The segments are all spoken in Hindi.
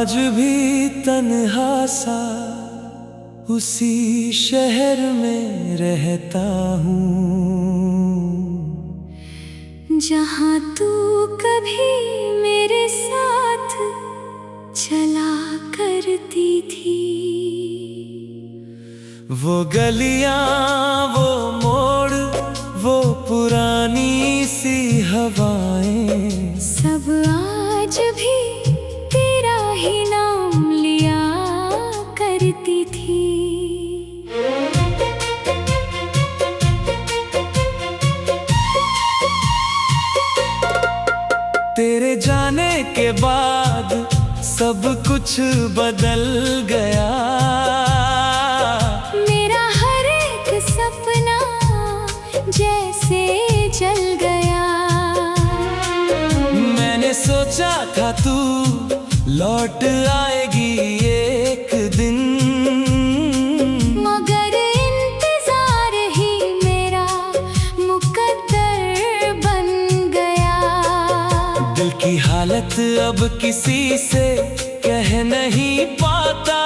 आज भी तन्हा सा उसी शहर में रहता हूँ, जहाँ तू कभी मेरे साथ चला करती थी। वो गलियाँ, वो मोड़, वो पुरानी सी हवाएं, सब आज भी तेरा ही नाम लिया करती थी। तेरे जाने के बाद सब कुछ बदल गया। मेरा हर एक सपना जैसे जल गया। मैंने सोचा था तू लौट आएगी एक दिन, मगर इंतजार ही मेरा मुकद्दर बन गया। दिल की हालत अब किसी से कह नहीं पाता।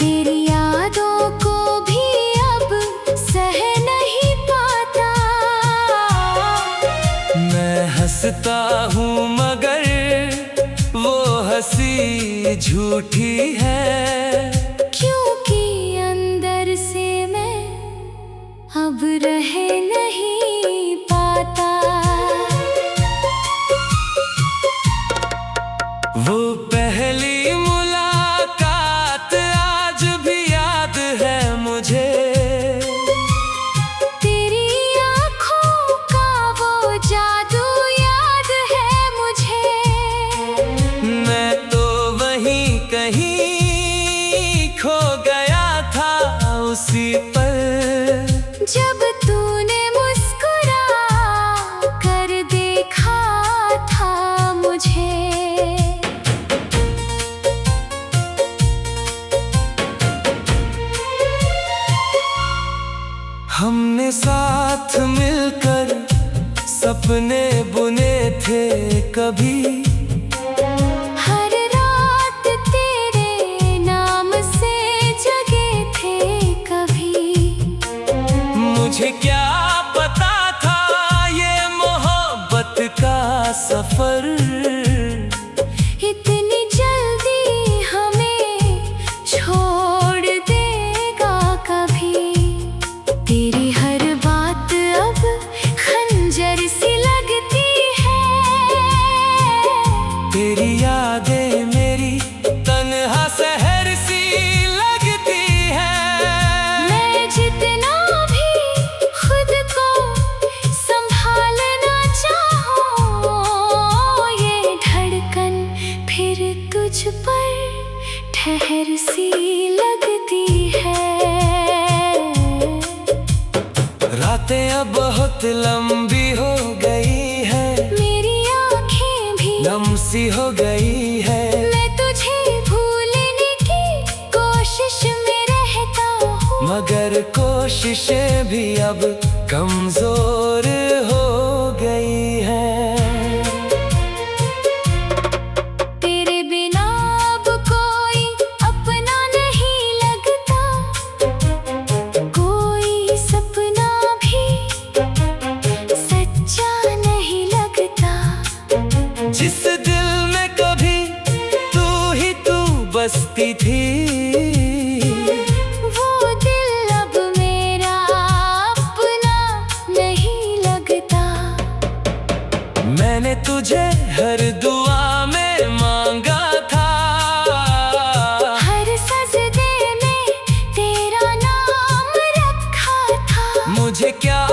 तेरी यादों को भी अब सह नहीं पाता। मैं हंसता हूँ मगर वो हंसी झूठी है, क्योंकि अंदर से मैं अब रह नहीं पाता। वो पहली मुलाकात आज भी याद है मुझे। तेरी आँखों का वो जादू याद है मुझे। मैं तो वहीं कहीं खो गया था उसी पर, जब तूने मुस्कुरा कर देखा था मुझे। हमने साथ मिलकर सपने बुने थे कभी। हर रात तेरे नाम से जगे थे कभी। मुझे क्या पता था ये मोहब्बत का सफर इतनी जल्दी हमें छोड़ देगा कभी। तेरी हर बात अब खंजर सी लगती है। तेरी यादें मेरी तन्हा शहर सी लगती है। मैं जितना भी खुद को संभालना चाहूं, ये धड़कन फिर तुझ पर ठहर सी लगती है। रातें अब बहुत लंबी हो गई है, मेरी आँखें भी नम सी हो गई है। मैं तुझे भूलने की कोशिश में रहता हूँ, मगर कोशिशें भी अब कमजोर हो गई हैं। तेरे बिना अब कोई अपना नहीं लगता। कोई सपना भी सच्चा नहीं लगता। जिस दिल में कभी तू ही तू बसती थी, वो दिल अब मेरा अपना नहीं लगता। मैंने तुझे हर दुआ में मांगा था। हर सजदे में तेरा नाम रखा था। मुझे क्या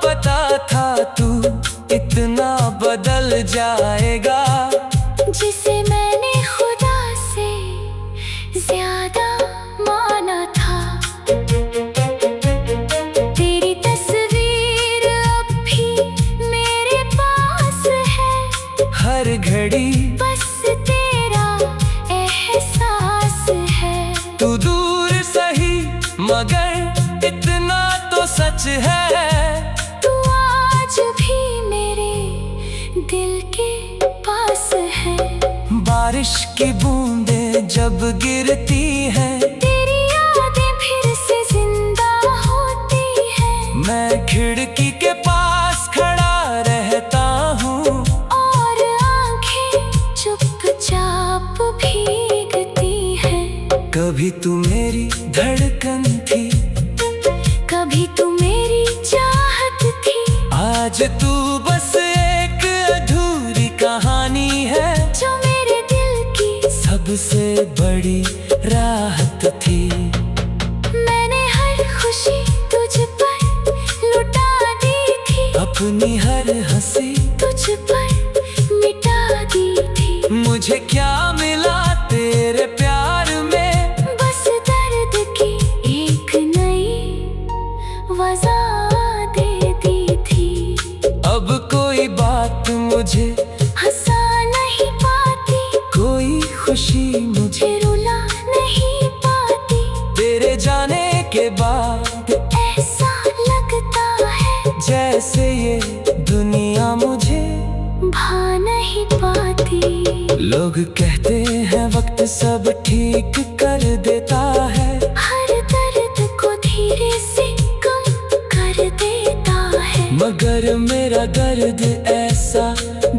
पता था तू इतना बदल जाएगा। जिसे मैंने खुदा से ज्यादा माना था। तेरी तस्वीर अब भी मेरे पास है। हर घड़ी बस तेरा एहसास है। तू दूर सही मगर इतना तो सच है। तू आज भी मेरे दिल के पास है। बारिश की बूंदें जब गिरती हैं, तेरी यादें फिर से जिंदा होती हैं। मैं खिड़की के पास खड़ा रहता हूँ और आंखें चुपचाप भीगती हैं। कभी तू मेरी धड़कन थी, कभी तू मेरी चाहत थी। आज तू बस एक अधूरी कहानी है, जो मेरे दिल की सबसे बड़ी राहत थी। मैंने हर खुशी तुझ पर लुटा दी थी, अपनी हर हंसी तुझ पर मिटा दी थी। मुझे क्या मिला तेरे प्यार में, बस दर्द की एक नई वजह दे दी थी। अब कोई बात मुझे हंसा नहीं पाती, कोई खुशी मुझे रुला नहीं पाती। तेरे जाने के बाद ऐसा लगता है जैसे ये दुनिया मुझे भा नहीं पाती। लोग कहते हैं वक्त सब ठीक कर देता है, हर दर्द को धीरे से कम कर देता है। मगर मेरा दर्द ऐसा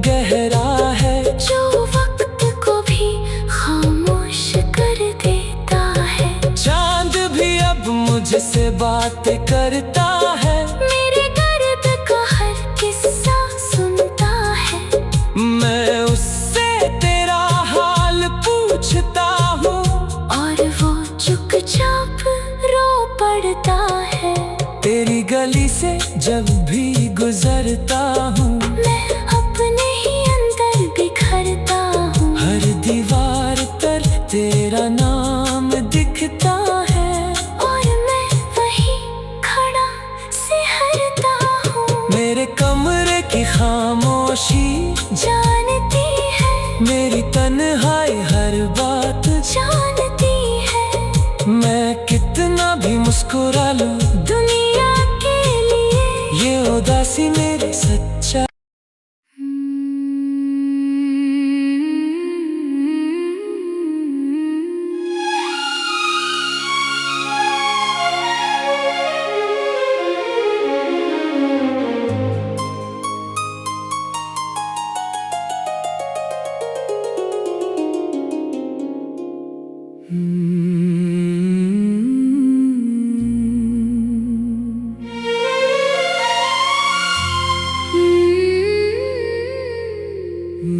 गहरा है, जो वक्त को भी खामोश कर देता है। चांद भी अब मुझसे बातें करता है, मेरे दर्द का हर किस्सा सुनता है। मैं उससे तेरा हाल पूछता हूँ और वो चुपचाप रो पड़ता है। तेरी गली से जब भी गुजरता हूँ, मैं अपने ही अंदर बिखरता हूँ। हर दीवार पर तेरा नाम दिखता है, और मैं वहीं खड़ा सिहरता हूँ। मेरे कमरे की खामोशी जानती है, मेरी तन्हाई हर बात जानती है। मैं कितना भी मुस्कुरा लूं, दुनिया के लिए ये उदासी मेरी सच्चा।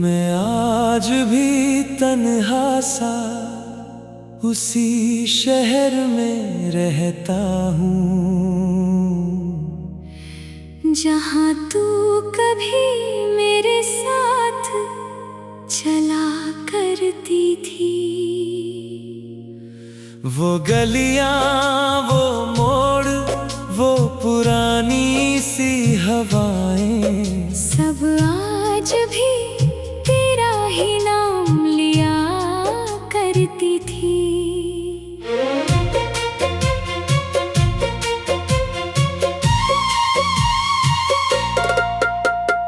मैं आज भी तन्हा सा उसी शहर में रहता हूँ, जहाँ तू कभी मेरे साथ चला करती थी। वो गलियाँ, वो मोड़, वो पुरानी सी हवाएं, सब आज भी तेरा ही नाम लिया करती थी।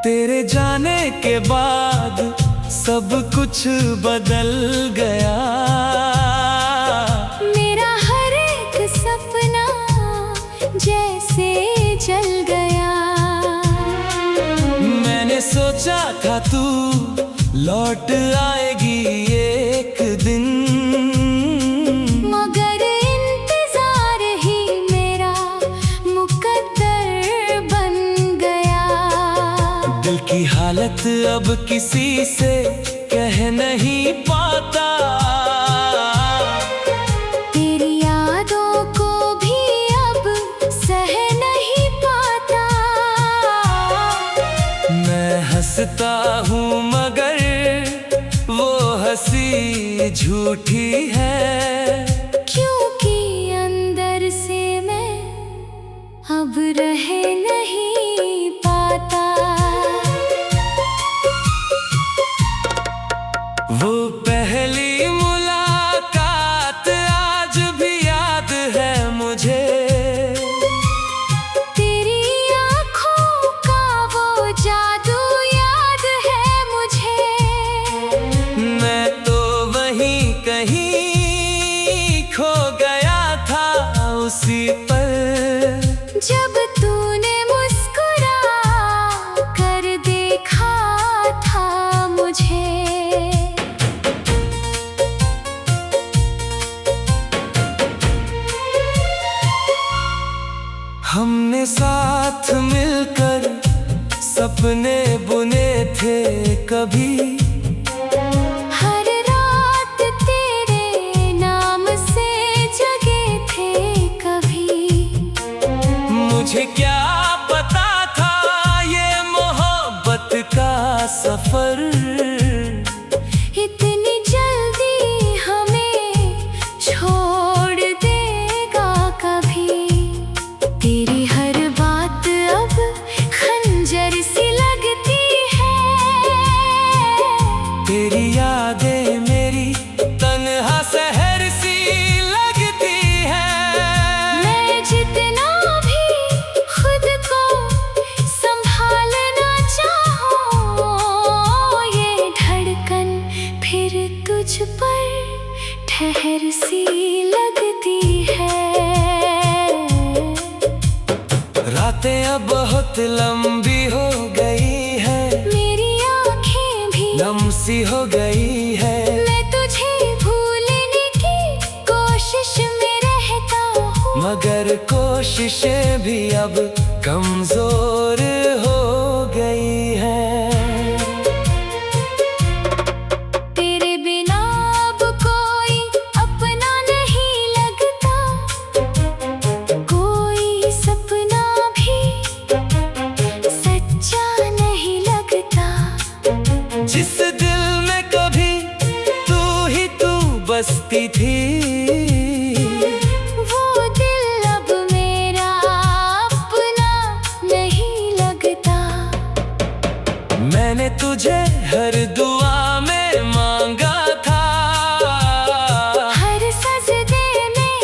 तेरे जाने के बाद सब कुछ बदल गया, मेरा हर एक सपना जैसे जल गया। मैंने सोचा था तू लौट आएगी एक दिन, मगर इंतजार ही मेरा मुकद्दर बन गया। दिल की हालत अब किसी से कह नहीं पाता, तेरी यादों को भी अब सह नहीं पाता। मैं हंसता हूँ मगर वो हंसी झूठी है, क्योंकि अंदर से मैं अब रह नहीं पाता। वो पहली मुलाकात आज भी याद है मुझे, तेरी आँखों का वो जादू याद है मुझे। मैं तो थे कभी। हर रात तेरे नाम से जगे थे कभी। मुझे क्या पता था ये मोहब्बत का सफर इतनी जल्दी हमें छोड़ देगा कभी। तेरी हर बात अब खंजर सी लगती है। तेरी यादें मेरी तन्हा शहर सी लगती है। मैं जितना भी खुद को संभालना चाहूं, ये धड़कन फिर तुझ पर ठहर सी लगती है। रातें अब बहुत लंबी हो गई है, मेरी आँखें भी नम सी हो गई है। मैं तुझे भूलने की कोशिश में रहता हूँ, मगर कोशिशें भी अब कमजोर हो गई हैं। तेरे बिना अब कोई अपना नहीं लगता, कोई सपना भी सच्चा नहीं लगता। जिस दिल में कभी तू ही तू बसती थी, वो दिल अब मेरा अपना नहीं लगता। मैंने तुझे हर दुआ में मांगा था, हर सजदे में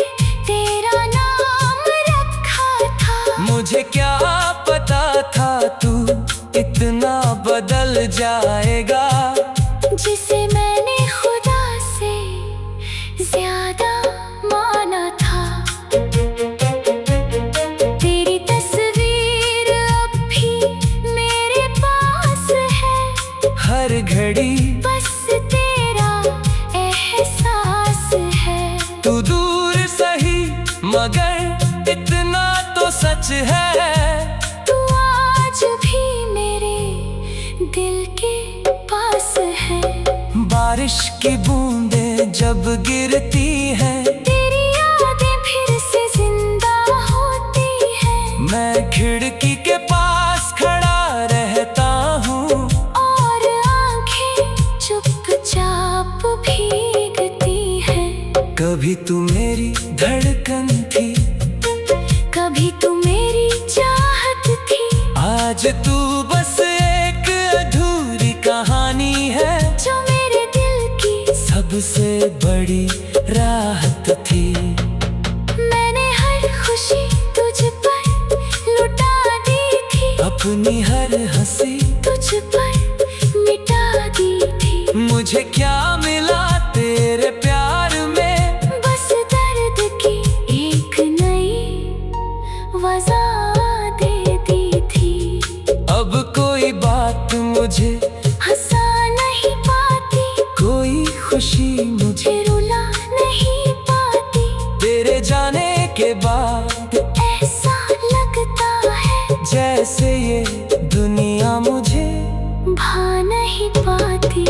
तेरा नाम रखा था। मुझे क्या पता था तू इतना बदल जाएगा। जिसे मैंने खुदा से ज्यादा माना था। तेरी तस्वीर अब भी मेरे पास है, हर घड़ी बस तेरा एहसास है। तू दूर सही मगर इतना तो सच है। तू आज भी मेरे दिल के पास है। बारिश की बूंदें जब गिरती हैं, तेरी यादें फिर से जिंदा होती है। मैं खिड़की के पास खड़ा रहता हूँ, और आंखें चुपचाप भीगती हैं। कभी तू मेरी धड़कन थी, कभी तू मेरी चाहत थी। आज तू बस एक अधूरी कहानी है, जो मेरे दिल की सबसे बड़ी राहत थी। मैंने हर खुशी तुझ पर लुटा दी थी, अपनी हर हंसी तुझ पर मिटा दी थी। मुझे क्या मिला तेरे प्यार में, बस दर्द की एक नई वजह दे दी थी। अब कोई बात मुझे हंसा नहीं पाती, कोई खुशी मुझे रुला नहीं पाती। तेरे जाने के बाद ऐसा लगता है जैसे ये दुनिया मुझे भा नहीं पाती।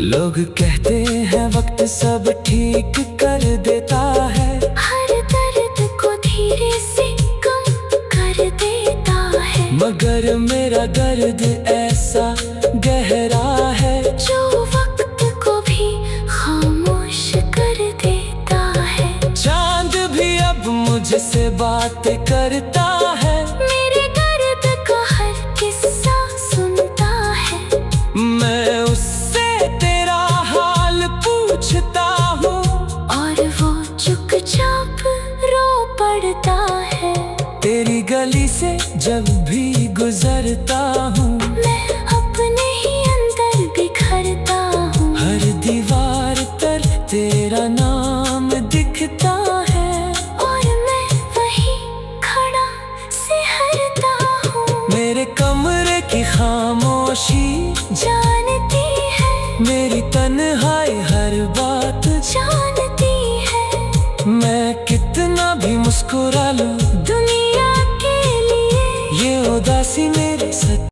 लोग कहते हैं वक्त सब ठीक कर देता है, हर दर्द को धीरे से कम कर देता है। मगर मेरा दर्द ऐसा गहरा है, जो वक्त को भी खामोश कर देता है। चांद भी अब मुझसे बात करता है, मेरे दर्द का हर किस्सा सुनता है। मैं उससे तेरा हाल पूछता हूँ, और वो चुपचाप रो पड़ता है। तेरी गली से जब भी गुजरता हूँ, मैं अपने ही अंदर बिखरता हूँ। हर दीवार पर तेरा नाम दिखता है, और मैं वहीं खड़ा सिहरता हूँ। मेरे कमरे की खामोशी जानती है, मेरी तन्हाई हर बात जानती है। मैं कितना भी मुस्कुरा लूं, दुनिया के लिए ये उदासी में